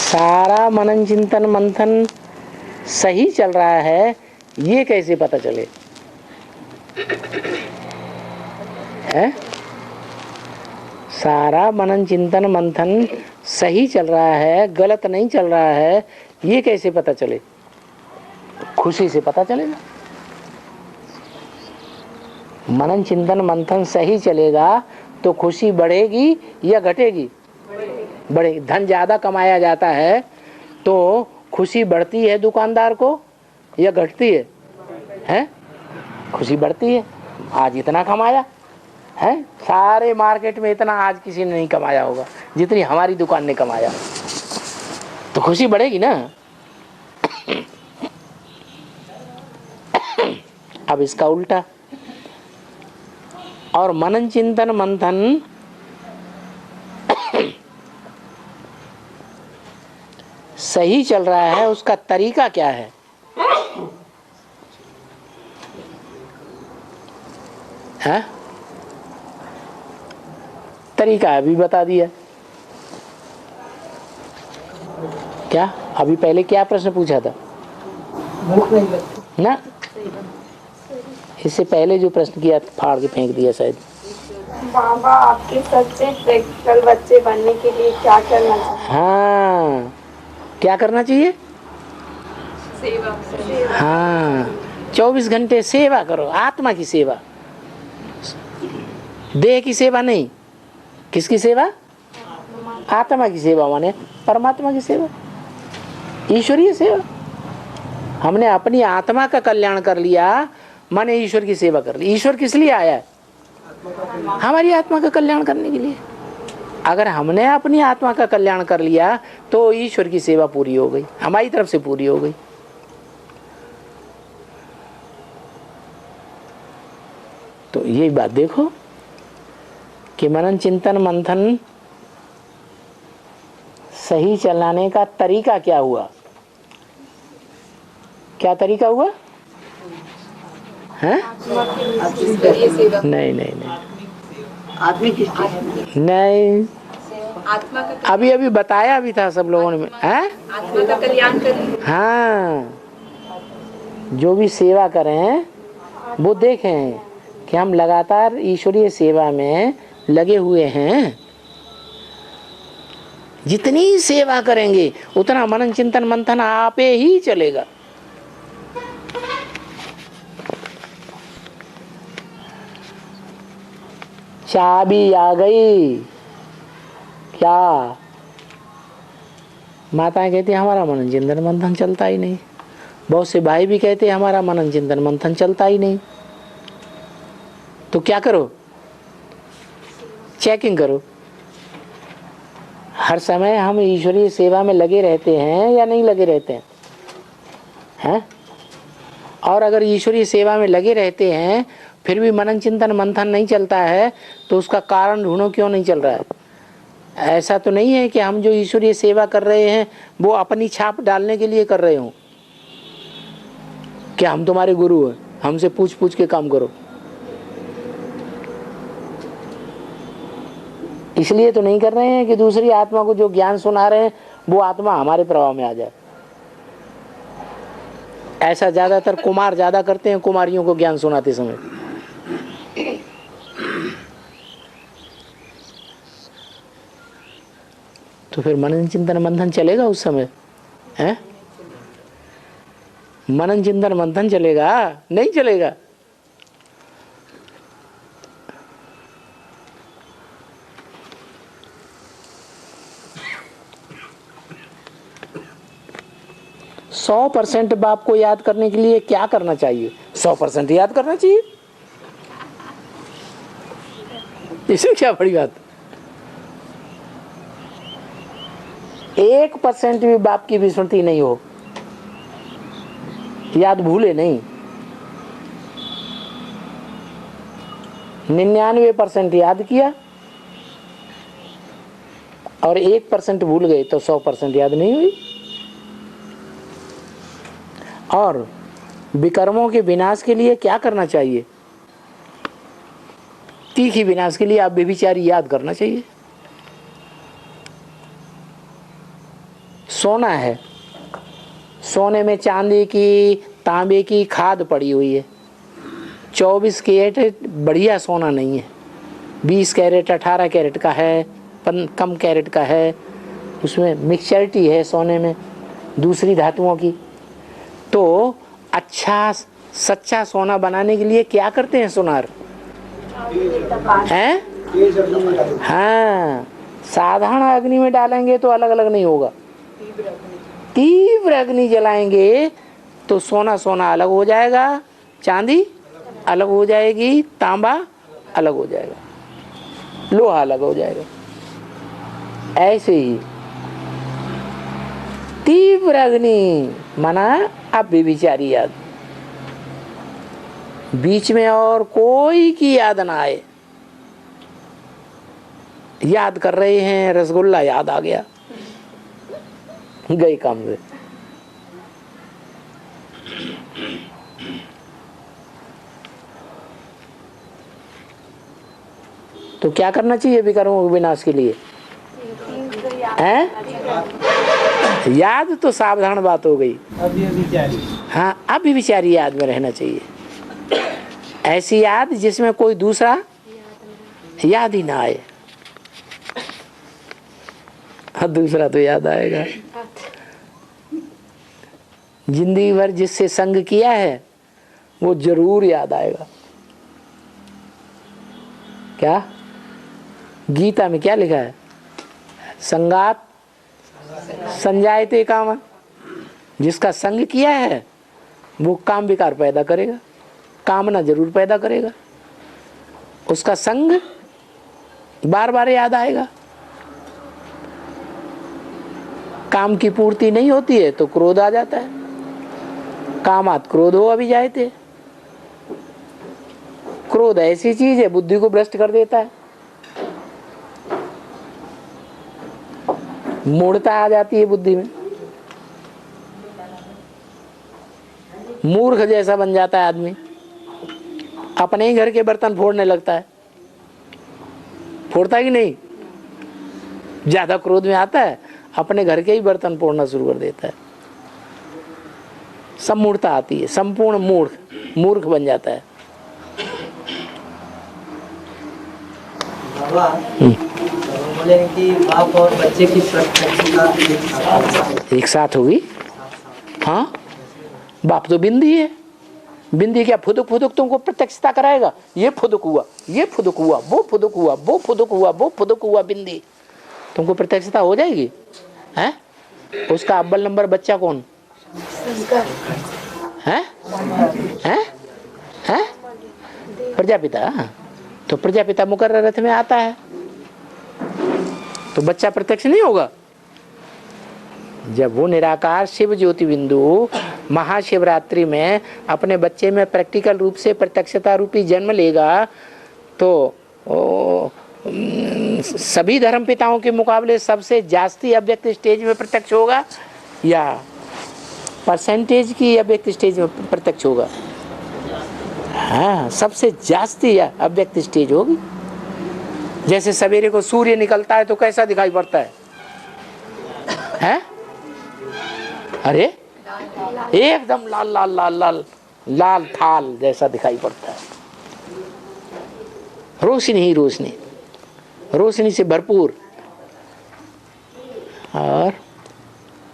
सारा मनन चिंतन मंथन सही चल रहा है, ये कैसे पता चले? है? सारा मनन चिंतन मंथन सही चल रहा है, गलत नहीं चल रहा है, ये कैसे पता चले? खुशी से पता चलेगा। मनन चिंतन मंथन सही चलेगा तो खुशी बढ़ेगी या घटेगी? बढ़ेगी। धन ज्यादा कमाया जाता है तो खुशी बढ़ती है दुकानदार को या घटती है? हैं? खुशी बढ़ती है। आज इतना कमाया है, सारे मार्केट में इतना आज किसी ने नहीं कमाया होगा जितनी हमारी दुकान ने कमाया, तो खुशी बढ़ेगी ना। अब इसका उल्टा, और मनन चिंतन मंथन सही चल रहा है, उसका तरीका क्या है? है? तरीका अभी बता दिया। क्या अभी पहले क्या प्रश्न पूछा था? भूख नहीं लगती ना, इससे पहले जो प्रश्न किया फाड़ के फेंक दिया शायद। बाबा, आपके सबसे प्रैक्टिकल बच्चे बनने के लिए क्या करना चाहिए? हाँ, क्या करना चाहिए? सेवा। हाँ, 24 घंटे सेवा करो, आत्मा की सेवा, देह की सेवा नहीं। किसकी सेवा? आत्मा की सेवा, माने परमात्मा की सेवा, ईश्वरीय सेवा। हमने अपनी आत्मा का कल्याण कर लिया, माने ईश्वर की सेवा कर ली। ईश्वर किस लिए आया है? हमारी आत्मा का कल्याण करने के लिए। अगर हमने अपनी आत्मा का कल्याण कर लिया तो ईश्वर की सेवा पूरी हो गई, हमारी तरफ से पूरी हो गई। तो ये बात देखो कि मनन चिंतन मंथन सही चलाने का तरीका क्या हुआ? क्या तरीका हुआ? हैं? नहीं नहीं नहीं, नहीं, अभी अभी बताया भी था सब लोगों ने। हैं? आत्मा का कल्याण करें। हाँ, जो भी सेवा करें वो देखें कि हम लगातार ईश्वरीय सेवा में लगे हुए हैं। जितनी सेवा करेंगे उतना मनन चिंतन मंथन आपे ही चलेगा। चाबी आ गई। क्या? माताएं कहती है हमारा मनन चिंतन मंथन चलता ही नहीं। बहुत से भाई भी कहते हैं हमारा मनन चिंतन मंथन चलता ही नहीं। तो क्या करो? चेकिंग करो। हर समय हम ईश्वरीय सेवा में लगे रहते हैं या नहीं लगे रहते हैं? हैं? और अगर ईश्वरीय सेवा में लगे रहते हैं फिर भी मनन चिंतन मंथन नहीं चलता है तो उसका कारण ढूंढो, क्यों नहीं चल रहा है? ऐसा तो नहीं है कि हम जो ईश्वरीय सेवा कर रहे हैं वो अपनी छाप डालने के लिए कर रहे हो कि हम तुम्हारे गुरु हैं, हमसे पूछ पूछ के काम करो। इसलिए तो नहीं कर रहे हैं कि दूसरी आत्मा को जो ज्ञान सुना रहे हैं वो आत्मा हमारे प्रभाव में आ जाए। ऐसा ज्यादातर कुमार ज्यादा करते हैं, कुमारियों को ज्ञान सुनाते समय। तो फिर मनन चिंतन मंथन चलेगा उस समय? है? मनन चिंतन मंथन चलेगा? नहीं चलेगा। सौ % बाप को याद करने के लिए क्या करना चाहिए? 100% याद करना चाहिए। इसमें क्या बड़ी बात? 1% भी बाप की विस्मृति नहीं हो, याद भूले नहीं। 99% याद किया और 1% भूल गए तो 100% याद नहीं हुई। और विकर्मों के विनाश के लिए क्या करना चाहिए? तीखी विनाश के लिए आप व्यभिचारी याद करना चाहिए। सोना है, सोने में चांदी की तांबे की खाद पड़ी हुई है। 24 कैरेट बढ़िया सोना नहीं है, 20 कैरेट 18 कैरेट का है, कम कैरेट का है, उसमें मिक्सचरिटी है सोने में दूसरी धातुओं की। तो अच्छा सच्चा सोना बनाने के लिए क्या करते हैं सुनार हैं? हाँ, साधारण अग्नि में डालेंगे तो अलग अलग नहीं होगा, तीव्र अग्नि जलाएंगे तो सोना सोना अलग हो जाएगा, चांदी अलग हो जाएगी, तांबा अलग हो जाएगा, लोहा अलग हो जाएगा। ऐसे ही तीव्र अग्नि माना अब विचारी याद, बीच में और कोई की याद ना आए। याद कर रहे हैं, रसगुल्ला याद आ गया, गए काम से। तो क्या करना चाहिए विकर्मों के विनाश के लिए? हैं? याद तो सावधान बात हो गई। हाँ, अभी विचारी याद में रहना चाहिए, ऐसी याद जिसमें कोई दूसरा याद ही ना आए। हाँ, दूसरा तो याद आएगा। जिंदगी भर जिससे संग किया है वो जरूर याद आएगा। क्या गीता में क्या लिखा है? संगात संजायते काम। जिसका संग किया है वो काम विकार पैदा करेगा, कामना जरूर पैदा करेगा, उसका संग बार बार याद आएगा। काम की पूर्ति नहीं होती है तो क्रोध आ जाता है, कामात क्रोधो अभिजायते। क्रोध ऐसी चीज है बुद्धि को भ्रष्ट कर देता है, मूढ़ता आ जाती है बुद्धि में, मूर्ख जैसा बन जाता है आदमी, अपने ही घर के बर्तन फोड़ने लगता है। फोड़ता कि नहीं? ज्यादा क्रोध में आता है अपने घर के ही बर्तन फोड़ना शुरू कर देता है। सब मूर्खता आती है, संपूर्ण मूर्ख बन जाता है। बाबा बोले कि बाप और बच्चे की एक साथ होगी। हाँ, बाप तो बिंदी है, बिंदी क्या फुदुक फुदुक तुमको प्रत्यक्षता कराएगा? ये फुदुक हुआ, ये फुदुक हुआ, वो फुदुक हुआ, वो फुदुक हुआ, वो फुदुक हुआ, बिंदी तुमको प्रत्यक्षता हो जाएगी। हैं? उसका अव्वल नंबर बच्चा कौन है? हैं? हैं? प्रजापिता। तो प्रजापिता मुकर्रर रथ में आता है तो बच्चा प्रत्यक्ष नहीं होगा। जब वो निराकार शिव ज्योति बिंदु महाशिवरात्रि में अपने बच्चे में प्रैक्टिकल रूप से प्रत्यक्षता रूपी जन्म लेगा तो सभी धर्म पिताओं के मुकाबले सबसे जास्ती अव्यक्त स्टेज में प्रत्यक्ष होगा या परसेंटेज की अव्यक्त स्टेज में प्रत्यक्ष होगा? हाँ, सबसे जास्ती अव्यक्त स्टेज होगी। जैसे सवेरे को सूर्य निकलता है तो कैसा दिखाई पड़ता है? हैं? अरे एकदम लाल लाल लाल लाल लाल थाल जैसा दिखाई पड़ता है, रोशनी ही रोशनी, रोशनी से भरपूर। और